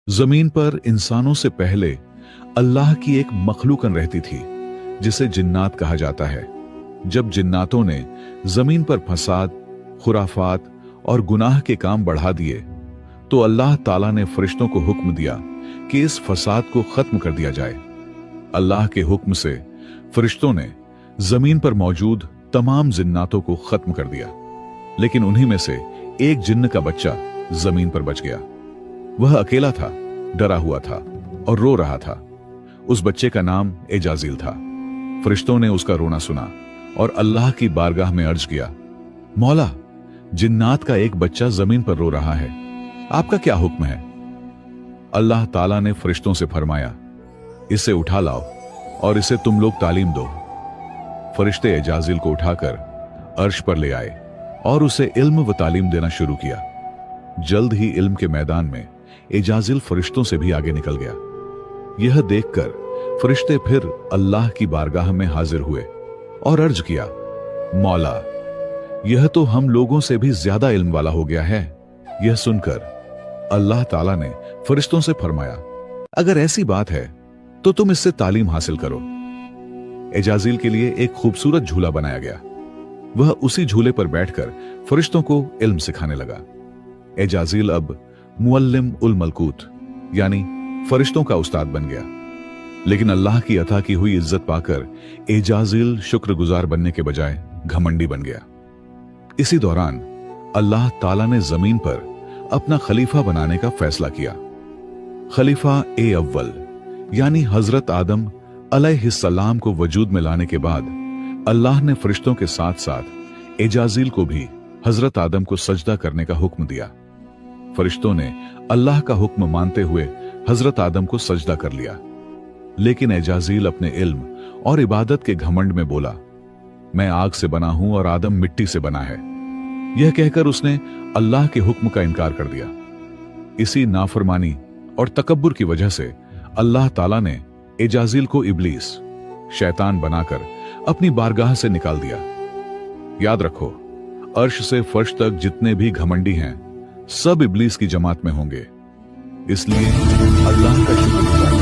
जमीन पर इंसानों से पहले अल्लाह की एक मखलूकन रहती थी जिसे जिन्नात कहा जाता है। जब जिन्नातों ने जमीन पर फसाद, खुराफात और गुनाह के काम बढ़ा दिए तो अल्लाह ताला ने फरिश्तों को हुक्म दिया कि इस फसाद को खत्म कर दिया जाए। अल्लाह के हुक्म से फरिश्तों ने जमीन पर मौजूद तमाम जिन्नातों को खत्म कर दिया, लेकिन उन्हीं में से एक जिन्न का बच्चा जमीन पर बच गया। वह अकेला था, डरा हुआ था और रो रहा था। उस बच्चे का नाम एजाजील था। फरिश्तों ने उसका रोना सुना और अल्लाह की बारगाह में अर्ज किया, मौला, जिन्नात का एक बच्चा जमीन पर रो रहा है, आपका क्या हुक्म है? अल्लाह ताला ने फरिश्तों से फरमाया, इसे उठा लाओ और इसे तुम लोग तालीम दो। फरिश्ते एजाजील को उठाकर अर्श पर ले आए और उसे इल्म व तालीम देना शुरू किया। जल्द ही इल्म के मैदान में एजाजील फरिश्तों से भी आगे निकल गया। यह देखकर फरिश्ते फिर अल्लाह की बारगाह में हाजिर हुए और अर्ज किया, मौला, यह तो हम लोगों से भी ज्यादा इल्म वाला हो गया है। यह सुनकर अल्लाह ताला ने फरिश्तों से फरमाया, अगर ऐसी बात है तो तुम इससे तालीम हासिल करो। एजाजील के लिए एक खूबसूरत झूला बनाया गया। वह उसी झूले पर बैठकर फरिश्तों को इल्म सिखाने लगा। एजाजील अब मुअल्लिम उल मलकूत यानी फरिश्तों का उस्ताद बन गया। लेकिन अल्लाह की अता की हुई इज्जत पाकर एजाजील शुक्रगुजार बनने के बजाय घमंडी बन गया। इसी दौरान अल्लाह ताला ने जमीन पर अपना खलीफा बनाने का फैसला किया। खलीफा ए अव्वल यानी हजरत आदम अलैहिस्सलाम को वजूद में लाने के बाद अल्लाह ने फरिश्तों के साथ साथ एजाजील को भी हजरत आदम को सजदा करने का हुक्म दिया। फरिश्तों ने अल्लाह का हुक्म मानते हुए हजरत आदम को सजदा कर लिया, लेकिन एजाजील अपने इल्म और इबादत के घमंड में बोला, मैं आग से बना हूं और आदम मिट्टी से बना है। यह कहकर उसने अल्लाह के हुक्म का इनकार कर दिया। इसी नाफरमानी और तकब्बुर की वजह से अल्लाह ताला ने एजाजील को इब्लीस, शैतान बनाकर अपनी बारगाह से निकाल दिया। याद रखो, अर्श से फर्श तक जितने भी घमंडी हैं सब इब्लीस की जमात में होंगे। इसलिए अल्लाह का शुक्र